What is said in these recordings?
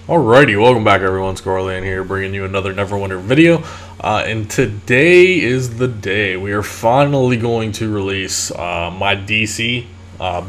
Alrighty, welcome back everyone, Scarland here, bringing you another Neverwinter video, and today is the day. We are finally going to release my DC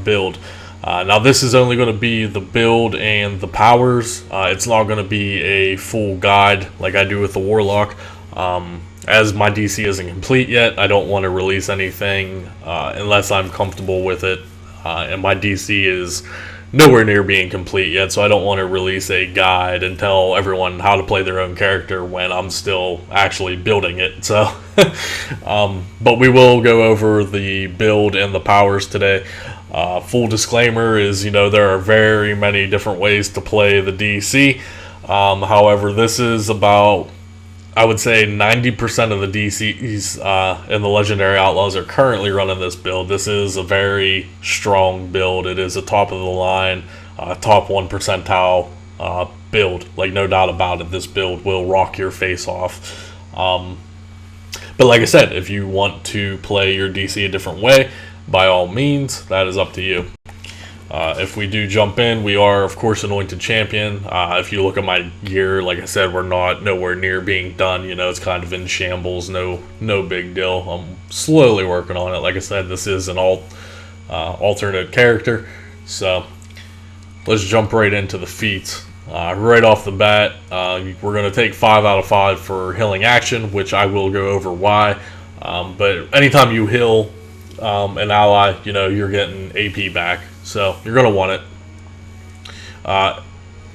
build. Now this is only going to be the build and the powers. It's not going to be a full guide like I do with the Warlock. As my DC isn't complete yet, I don't want to release anything unless I'm comfortable with it, and my DC is nowhere near being complete yet, so I don't want to release a guide and tell everyone how to play their own character when I'm still actually building it. So but we will go over the build and the powers today. Full disclaimer is, there are very many different ways to play the DC. However, this is about, I would say 90% of the DCs and the Legendary Outlaws are currently running this build. This is a very strong build. It is a top of the line, top 1 percentile build. Like, no doubt about it, this build will rock your face off. But like I said, if you want to play your DC a different way, by all means, that is up to you. If we do jump in, we are, of course, Anointed Champion. If you look at my gear, like I said, we're nowhere near being done. It's kind of in shambles. No big deal. I'm slowly working on it. Like I said, this is an alternate character. So let's jump right into the feats. Right off the bat, we're going to take 5 out of 5 for healing action, which I will go over why. But anytime you heal an ally, you're getting AP back. So you're going to want it.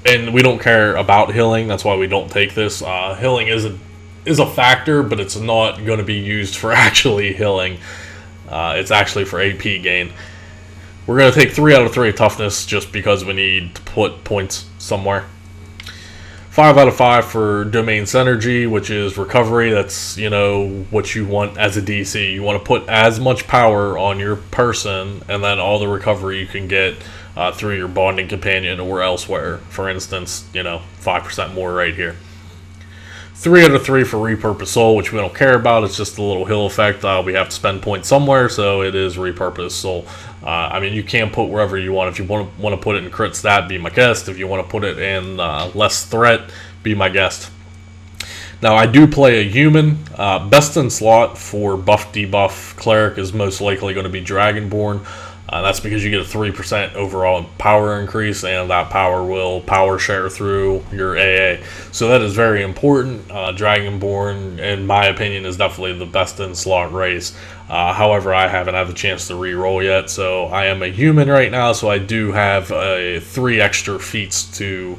And we don't care about healing. That's why we don't take this. Healing is a factor, but it's not going to be used for actually healing. It's actually for AP gain. We're going to take 3 out of 3 toughness just because we need to put points somewhere. 5 out of 5 for Domain Synergy, which is recovery. That's, what you want as a DC. You want to put as much power on your person, and then all the recovery you can get through your bonding companion or elsewhere. For instance, 5% more right here. 3 out of 3 for Repurpose Soul, which we don't care about. It's just a little heal effect. We have to spend points somewhere, so it is Repurpose Soul. You can put wherever you want. If you want to put it in crit stat, be my guest. If you want to put it in less threat, be my guest. Now, I do play a human. Best in slot for buff debuff Cleric is most likely going to be Dragonborn. That's because you get a 3% overall power increase, and that power will power share through your AA. So that is very important. Dragonborn, in my opinion, is definitely the best in slot race. However, I haven't had the chance to re-roll yet, so I am a human right now, so I do have 3 extra feats to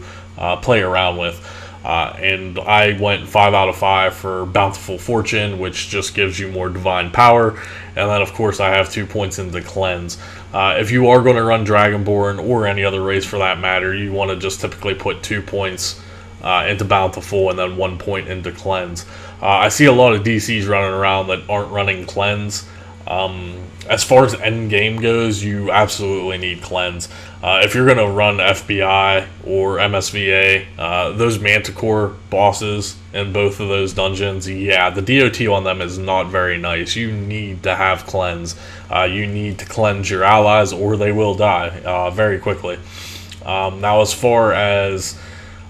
play around with. And I went 5 out of 5 for Bountiful Fortune, which just gives you more divine power. And then, of course, I have 2 points into Cleanse. If you are going to run Dragonborn, or any other race for that matter, you want to just typically put 2 points into Bountiful and then 1 point into Cleanse. I see a lot of DCs running around that aren't running Cleanse. As far as end game goes, you absolutely need Cleanse. If you're going to run FBI or MSVA, those Manticore bosses in both of those dungeons, yeah, the DOT on them is not very nice. You need to have Cleanse. You need to cleanse your allies or they will die very quickly. Now, as far as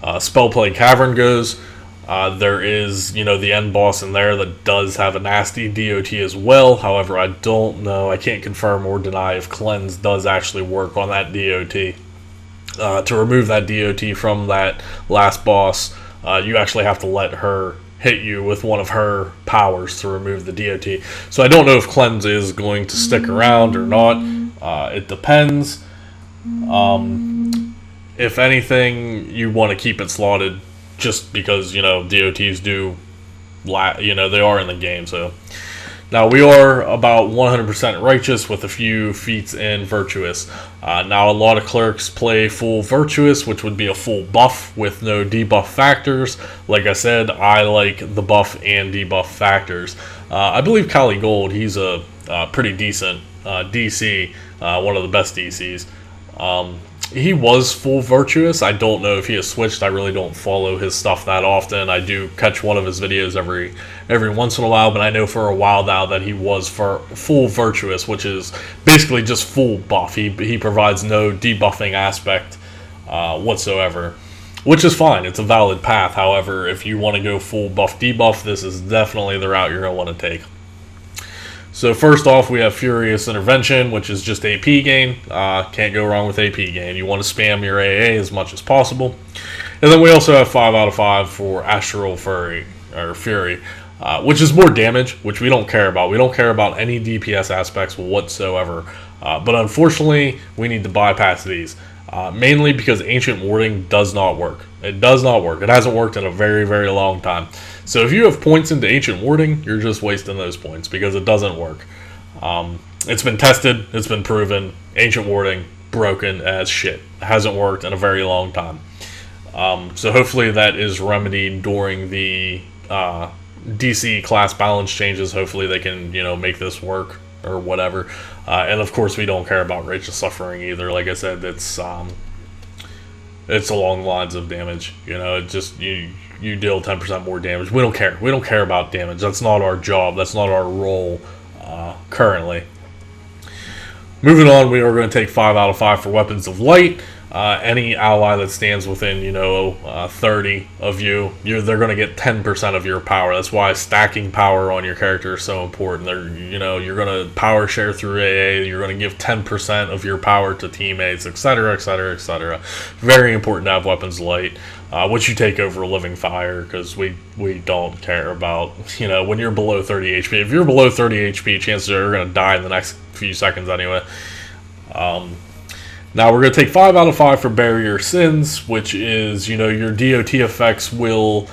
Spellplay Cavern goes, there is, the end boss in there that does have a nasty DOT as well. However, I don't know, I can't confirm or deny if Cleanse does actually work on that DOT. To remove that DOT from that last boss, you actually have to let her hit you with one of her powers to remove the DOT. So I don't know if Cleanse is going to stick around or not. It depends. If anything, you want to keep it slotted, just because, DOTs do, they are in the game. So now we are about 100% righteous with a few feats in virtuous. Now a lot of clerics play full virtuous, which would be a full buff with no debuff factors. Like I said, I like the buff and debuff factors. I believe Kali Gold, he's a pretty decent DC, one of the best DCs. He was full virtuous. I don't know if he has switched. I really don't follow his stuff that often. I do catch one of his videos every once in a while, but I know for a while now that he was for full virtuous, which is basically just full buff. He provides no debuffing aspect whatsoever. which is fine. It's a valid path. However, if you want to go full buff debuff, this is definitely the route you're going to want to take. So first off, we have Furious Intervention, which is just AP gain. Can't go wrong with AP gain. You want to spam your AA as much as possible. And then we also have 5 out of 5 for Astral Fury, which is more damage, which we don't care about. We don't care about any DPS aspects whatsoever. But unfortunately, we need to bypass these. Mainly because Ancient Warding does not work. It does not work. It hasn't worked in a very, very long time. So if you have points into Ancient Warding, you're just wasting those points because it doesn't work. It's been tested. It's been proven. Ancient Warding, broken as shit. It hasn't worked in a very long time. So hopefully that is remedied during the DC class balance changes. Hopefully they can, make this work or whatever. And of course we don't care about Righteous Suffering either. Like I said, it's along the lines of damage. It just you deal 10% more damage. We don't care. We don't care about damage. That's not our job. That's not our role currently. Moving on, we are going to take 5 out of 5 for Weapons of Light. Any ally that stands within 30 of you, they're going to get 10% of your power. That's why stacking power on your character is so important. You're going to power share through AA. You're going to give 10% of your power to teammates, etc., etc., etc. Very important to have Weapons of Light, which you take over Living Fire, because we don't care about when you're below 30 HP. If you're below 30 HP, chances are you're going to die in the next few seconds anyway. Now we're going to take 5 out of 5 for Bury Your Sins, which is, your DOT effects will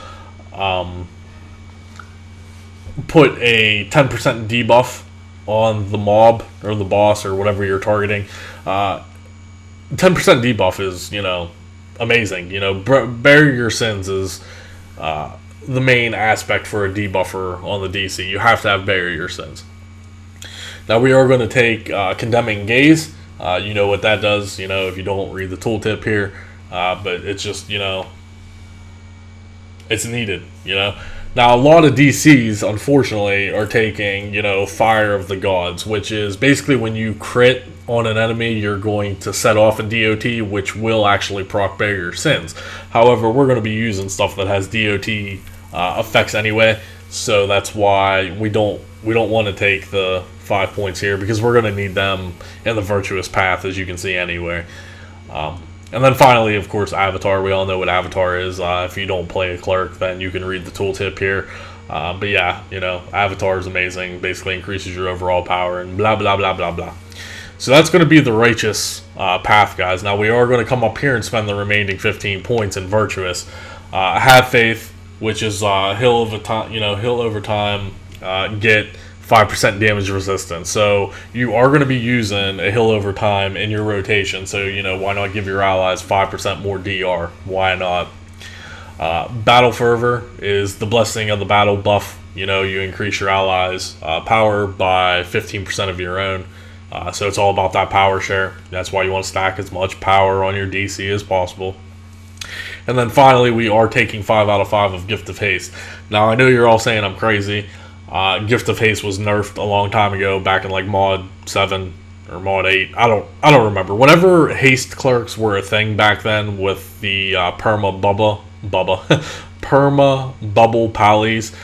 put a 10% debuff on the mob or the boss or whatever you're targeting. 10% debuff is, amazing. Bury Your Sins is the main aspect for a debuffer on the DC. You have to have Bury Your Sins. Now we are going to take Condemning Gaze. You know what that does, if you don't read the tooltip here. But it's just, it's needed, Now, a lot of DCs, unfortunately, are taking, Fire of the Gods, which is basically when you crit on an enemy, you're going to set off a DOT, which will actually proc Bury Your Sins. However, we're going to be using stuff that has DOT effects anyway, so that's why we don't want to take the 5 points here, because we're going to need them in the Virtuous Path, as you can see anyway. And then finally, of course, Avatar. We all know what Avatar is. If you don't play a Cleric, then you can read the tooltip here. But yeah, Avatar is amazing. Basically increases your overall power and blah, blah, blah, blah, blah. So that's going to be the Righteous Path, guys. Now we are going to come up here and spend the remaining 15 points in Virtuous. Have Faith, which is Hill over time, get 5% damage resistance. So you are going to be using a Hill over time in your rotation. So, why not give your allies 5% more DR? Why not? Battle Fervor is the Blessing of the Battle buff. You increase your allies' power by 15% of your own. So it's all about that power share. That's why you want to stack as much power on your DC as possible. And then finally, we are taking 5 out of 5 of Gift of Haste. Now, I know you're all saying I'm crazy. Gift of Haste was nerfed a long time ago, back in like mod 7 or mod 8. I don't remember. Whenever haste clerics were a thing back then, with the perma bubble pallies,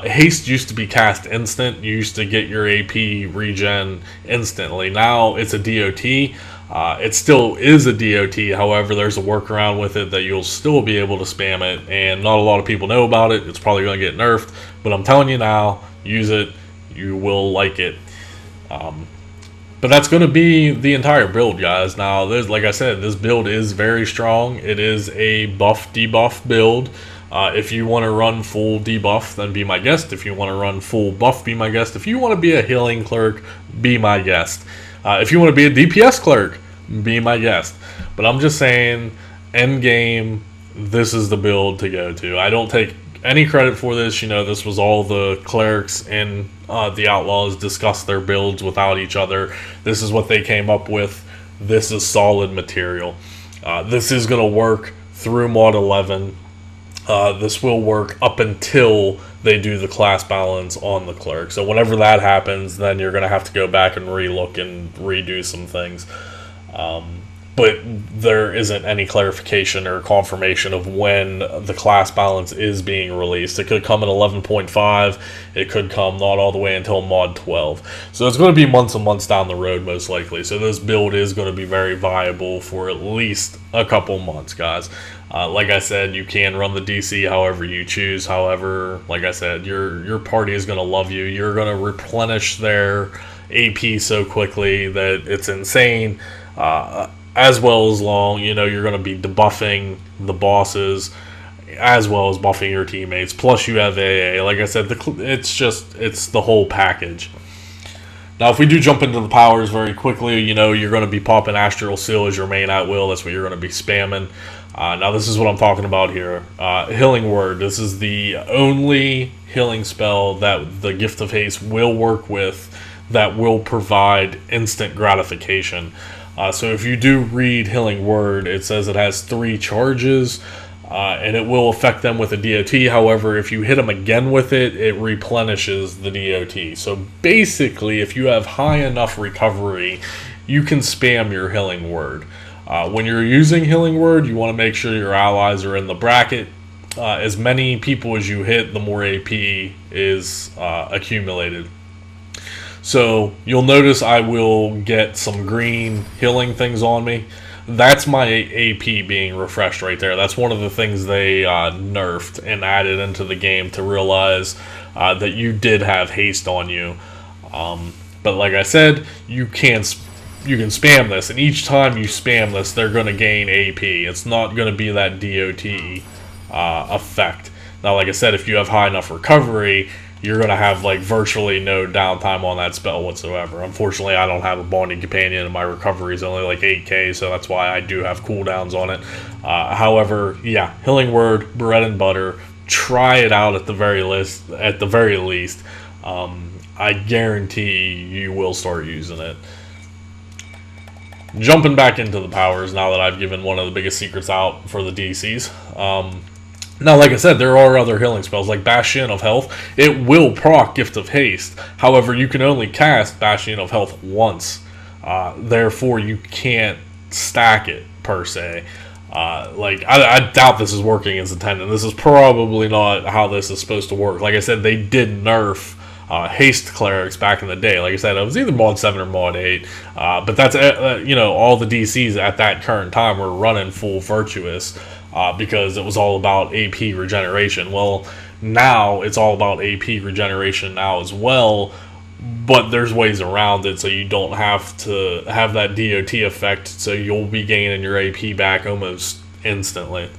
haste used to be cast instant. You used to get your AP regen instantly. Now it's a DOT. It still is a DOT, however, there's a workaround with it that you'll still be able to spam it, and not a lot of people know about it. It's probably going to get nerfed, but I'm telling you now, use it. You will like it. But that's going to be the entire build, guys. Now, like I said, this build is very strong. It is a buff debuff build. If you want to run full debuff, then be my guest. If you want to run full buff, be my guest. If you want to be a healing cleric, be my guest. If you want to be a DPS cleric, be my guest. But I'm just saying, end game, this is the build to go to. I don't take any credit for this. This was all the clerics and the outlaws discussed their builds without each other. This is what they came up with. This is solid material. This is going to work through mod 11. This will work up until they do the class balance on the cleric. So whenever that happens, then you're going to have to go back and relook and redo some things. But but there isn't any clarification or confirmation of when the class balance is being released. It could come in 11.5, it could come not all the way until mod 12. So it's going to be months and months down the road most likely. So this build is going to be very viable for at least a couple months, guys. Like I said, you can run the DC however you choose. However, like I said, your party is going to love you. You're going to replenish their AP so quickly that it's insane. As well as you're going to be debuffing the bosses as well as buffing your teammates. Plus you have AA. Like I said, it's the whole package. Now, if we do jump into the powers very quickly, you're going to be popping Astral Seal as your main at will. That's what you're going to be spamming. Now, this is what I'm talking about here. Healing Word. This is the only healing spell that the Gift of Haste will work with that will provide instant gratification. So if you do read Healing Word, it says it has 3 charges, and it will affect them with a DOT. However, if you hit them again with it, it replenishes the DOT. So basically, if you have high enough recovery, you can spam your Healing Word. When you're using Healing Word, you want to make sure your allies are in the bracket. As many people as you hit, the more AP is accumulated. So you'll notice I will get some green healing things on me. That's my AP being refreshed right there. That's one of the things they nerfed and added into the game to realize that you did have haste on you. But like I said, you can spam this, and each time you spam this, they're going to gain AP. It's not going to be that DOT effect. Now, like I said, if you have high enough recovery, you're going to have virtually no downtime on that spell whatsoever. Unfortunately, I don't have a bonding companion, and my recovery is only 8k, so that's why I do have cooldowns on it. However, yeah, Healing Word, bread and butter. Try it out at the very least. I guarantee you will start using it. Jumping back into the powers now that I've given one of the biggest secrets out for the DCs. Now, like I said, there are other healing spells, like Bastion of Health. It will proc Gift of Haste. However, you can only cast Bastion of Health once. Therefore, you can't stack it, per se. I doubt this is working as intended. This is probably not how this is supposed to work. Like I said, they did nerf haste clerics back in the day. Like I said, it was either mod 7 or mod 8. But that's, all the DCs at that current time were running full virtuous. Because it was all about AP regeneration. Well, now it's all about AP regeneration now as well, but there's ways around it so you don't have to have that DOT effect, so you'll be gaining your AP back almost instantly.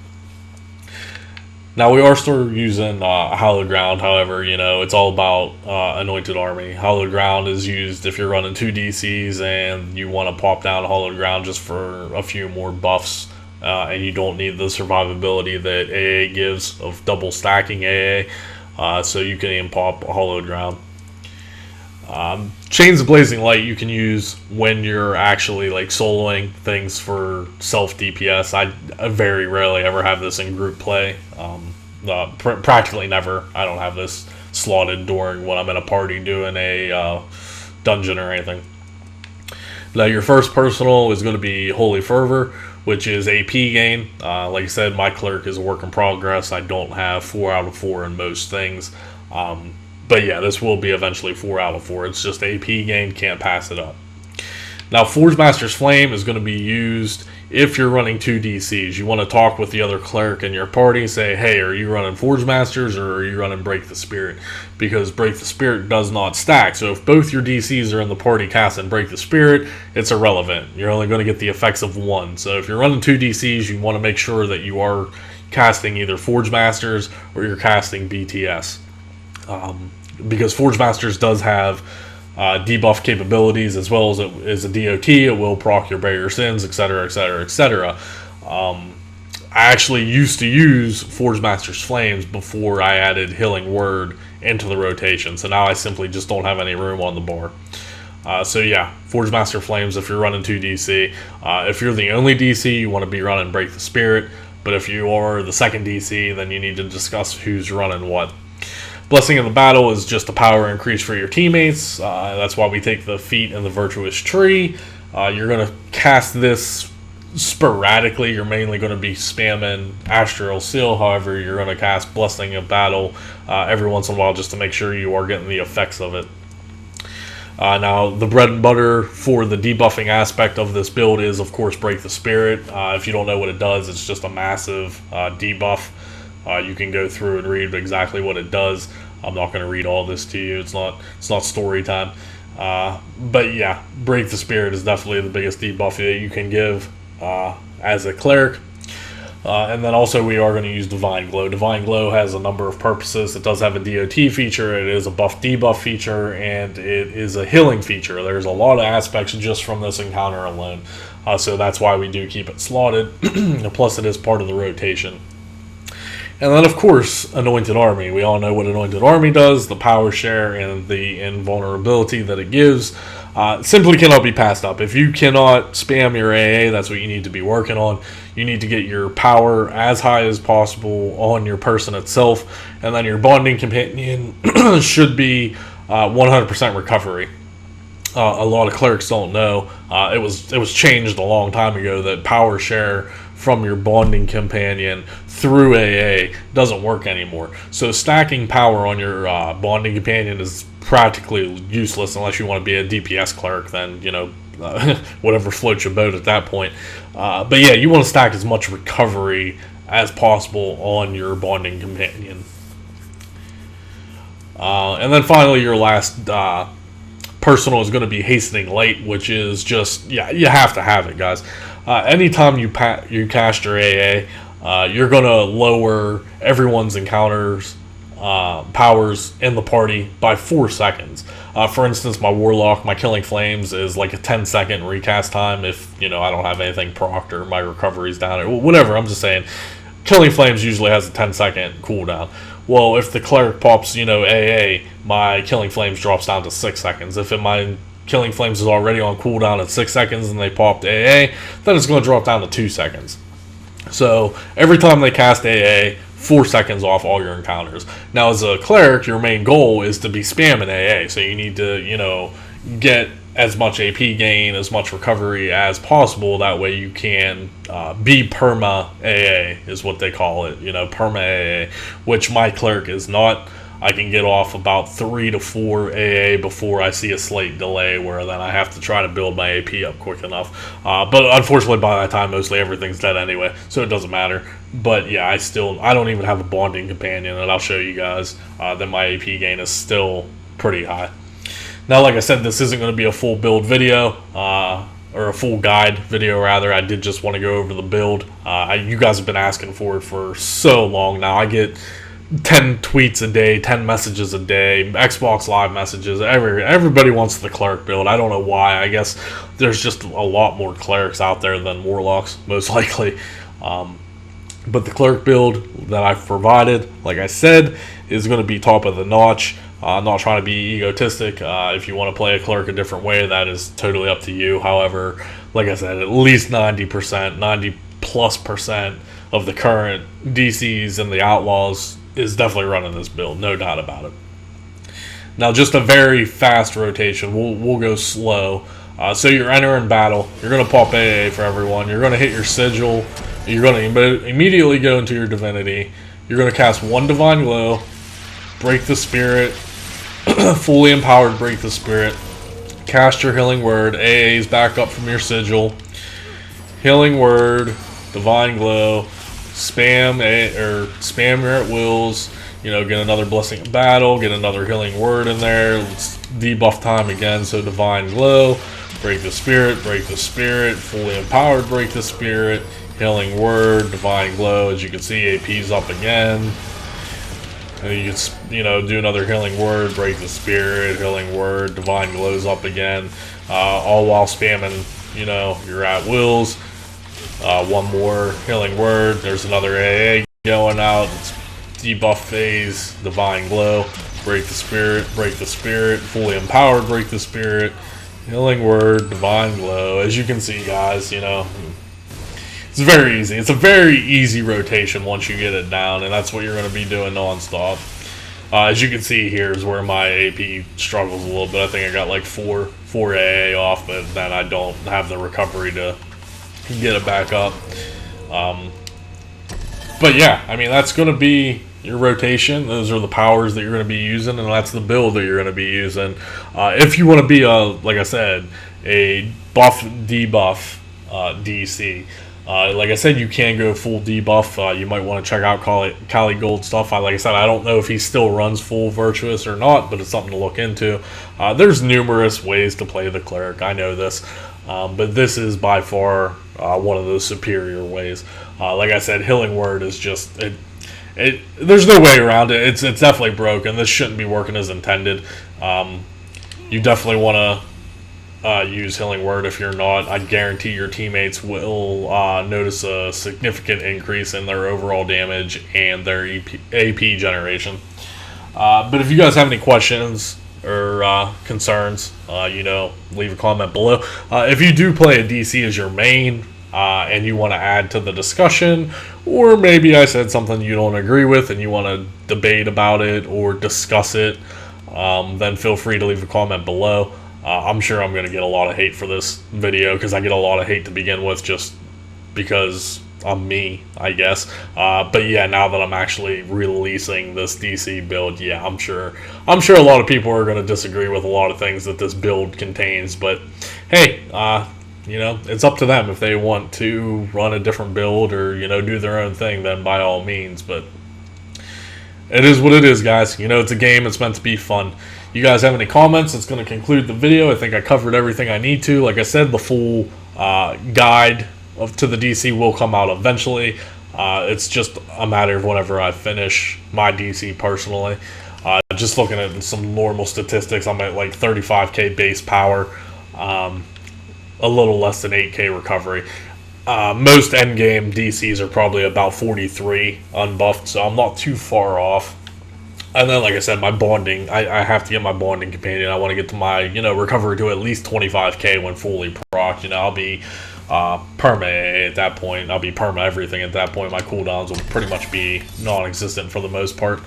Now, we are still using Hallowed Ground. However, it's all about Anointed Army. Hallowed Ground is used if you're running 2 DCs and you want to pop down Hallowed Ground just for a few more buffs. And you don't need the survivability that AA gives of double stacking AA, so you can even pop a Hallowed Ground. Chains of Blazing Light you can use when you're actually soloing things for self DPS. I very rarely ever have this in group play. Practically never. I don't have this slotted during when I'm in a party doing a dungeon or anything. Now, your first personal is going to be Holy Fervor, which is AP gain. Like I said, my Cleric is a work in progress. I don't have 4 out of 4 in most things. But yeah, this will be eventually 4 out of 4. It's just AP gain, can't pass it up. Now, Forge Master's Flame is going to be used if you're running 2 DCs. You want to talk with the other Cleric in your party and say, hey, are you running Forge Masters or are you running Break the Spirit? Because Break the Spirit does not stack. So if both your DCs are in the party casting Break the Spirit, it's irrelevant. You're only going to get the effects of 1. So if you're running 2 DCs, you want to make sure that you are casting either Forge Masters or you're casting BTS. Because Forge Masters does have debuff capabilities as well as a DOT. It will proc your Barrier Sins, etc., etc., etc. I actually used to use Forge Master's Flames before I added Healing Word into the rotation, so now I simply just don't have any room on the bar. So yeah, Forge Master Flames if you're running 2 DC. If you're the only DC, you want to be running Break the Spirit, but if you are the second DC, then you need to discuss who's running what. Blessing of the Battle is just a power increase for your teammates. That's why we take the feat and the Virtuous Tree. You're going to cast this sporadically. You're mainly going to be spamming Astral Seal. However, you're going to cast Blessing of Battle every once in a while just to make sure you are getting the effects of it. Now, the bread and butter for the debuffing aspect of this build is, of course, Break the Spirit. If you don't know what it does, it's just a massive debuff. You can go through and read exactly what it does. I'm not going to read all this to you. It's not story time. But yeah, Break the Spirit is definitely the biggest debuff that you can give as a cleric. And then also we are going to use Divine Glow. Divine Glow has a number of purposes. It does have a DOT feature, it is a buff debuff feature, and it is a healing feature. There's a lot of aspects just from this encounter alone. So that's why we do keep it slotted. Plus it is part of the rotation. And then, of course, Anointed Army. We all know what Anointed Army does, the power share and the invulnerability that it gives. Simply cannot be passed up. If you cannot spam your AA, that's what you need to be working on. You need to get your power as high as possible on your person itself. And then your bonding companion should be 100% recovery. A lot of clerics don't know. It was changed a long time ago that power share from your bonding companion through AA doesn't work anymore. So stacking power on your bonding companion is practically useless unless you want to be a DPS cleric. Then, you know, whatever floats your boat at that point. But yeah, you want to stack as much recovery as possible on your bonding companion. And then finally, your last personal is going to be Hastening Light, which is just, yeah, you have to have it, guys. Anytime you cast your AA, you're going to lower everyone's encounters powers in the party by 4 seconds. For instance, my Warlock, my Killing Flames is like a 10-second recast time if, you know, I don't have anything procced or my recovery's down or whatever. I'm just saying, Killing Flames usually has a 10-second cooldown. Well, if the cleric pops, you know, AA, my Killing Flames drops down to 6 seconds. If my Killing Flames is already on cooldown at 6 seconds and they popped AA, then it's going to drop down to 2 seconds. So every time they cast AA, 4 seconds off all your encounters. Now, as a cleric, your main goal is to be spamming AA, so you need to, you know, get as much AP gain, as much recovery as possible. That way you can be perma AA, is what they call it, you know, perma AA, which my cleric is not. I can get off about 3 to 4 AA before I see a slight delay where then I have to try to build my AP up quick enough. But unfortunately, by that time, mostly everything's dead anyway, so it doesn't matter. But yeah, I don't even have a bonding companion, and I'll show you guys that my AP gain is still pretty high. Now, like I said, this isn't going to be a full build video, or a full guide video, rather. I did just want to go over the build. You guys have been asking for it for so long now. I get 10 tweets a day, 10 messages a day, Xbox Live messages. Everybody wants the cleric build. I don't know why. I guess there's just a lot more clerics out there than warlocks, most likely. But the cleric build that I've provided, like I said, is going to be top of the notch. I'm not trying to be egotistic. If you want to play a cleric a different way, that is totally up to you. However, like I said, at least 90%, 90+% of the current DCs and the Outlaws is definitely running this build, no doubt about it. Now, just a very fast rotation. We'll go slow. So you're entering battle. You're going to pop AA for everyone. You're going to hit your sigil. You're going to immediately go into your divinity. You're going to cast 1 Divine Glow, Break the Spirit, fully empowered Break the Spirit, cast your Healing Word. AA is back up from your sigil. Healing Word, Divine Glow, spam your at wills, you know, get another Blessing of Battle, get another Healing Word in there. Let's debuff time again, so Divine Glow, Break the Spirit, fully empowered Break the Spirit, Healing Word, Divine Glow. As you can see, AP's up again. And you can, you know, do another Healing Word, Break the Spirit, Healing Word, Divine Glow's up again, all while spamming, you know, your at wills. 1 more Healing Word. There's another AA going out. It's debuff phase, Divine Glow, Break the Spirit, fully empowered Break the Spirit, Healing Word, Divine Glow. As you can see, guys, you know, it's very easy. It's a very easy rotation once you get it down, and that's what you're going to be doing non-stop. As you can see here is where my AP struggles a little bit. I think I got like 4 AA off, but then I don't have the recovery to get it back up. But yeah, I mean, that's going to be your rotation. Those are the powers that you're going to be using, and that's the build that you're going to be using. If you want to be, like I said, a buff debuff DC. Like I said, you can go full debuff. You might want to check out Kali Gold stuff. Like I said, I don't know if he still runs full Virtuous or not, but it's something to look into. There's numerous ways to play the Cleric. I know this. But this is by far one of those superior ways. Like I said, Healing Word is just... there's no way around it. It's definitely broken. This shouldn't be working as intended. You definitely want to use Healing Word. If you're not, I guarantee your teammates will notice a significant increase in their overall damage and their AP generation. But if you guys have any questions or concerns, leave a comment below. If you do play a DC as your main and you want to add to the discussion, or maybe I said something you don't agree with and you want to debate about it or discuss it, then feel free to leave a comment below. I'm sure I'm going to get a lot of hate for this video because I get a lot of hate to begin with just because I'm me, I guess. But yeah, now that I'm actually releasing this DC build, yeah, I'm sure a lot of people are going to disagree with a lot of things that this build contains. But hey, it's up to them. If they want to run a different build or do their own thing, then by all means. But it is what it is, guys. It's a game. It's meant to be fun. You guys have any comments? It's going to conclude the video. I think I covered everything I need to. Like I said, the full guide to the DC will come out eventually. It's just a matter of whenever I finish my DC personally. Just looking at some normal statistics, I'm at like 35k base power, a little less than 8k recovery. Most endgame DCs are probably about 43 unbuffed, so I'm not too far off. And then, like I said, my bonding, I have to get my bonding companion. I want to get to my, recovery to at least 25k when fully proc. I'll be perma at that point. I'll be perma everything at that point. My cooldowns will pretty much be non-existent for the most part.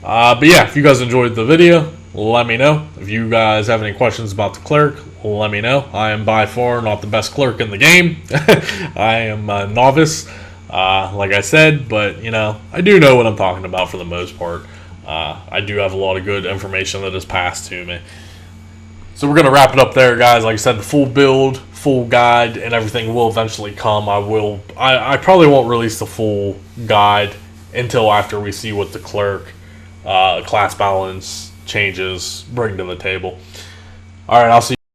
But yeah, if you guys enjoyed the video, let me know. If you guys have any questions about the Cleric, let me know. I am by far not the best Cleric in the game. I am a novice, like I said, but, I do know what I'm talking about for the most part. I do have a lot of good information that is passed to me. So we're going to wrap it up there, guys. Like I said, the full build, full guide, and everything will eventually come. I probably won't release the full guide until after we see what the Cleric class balance changes bring to the table. Alright, I'll see you.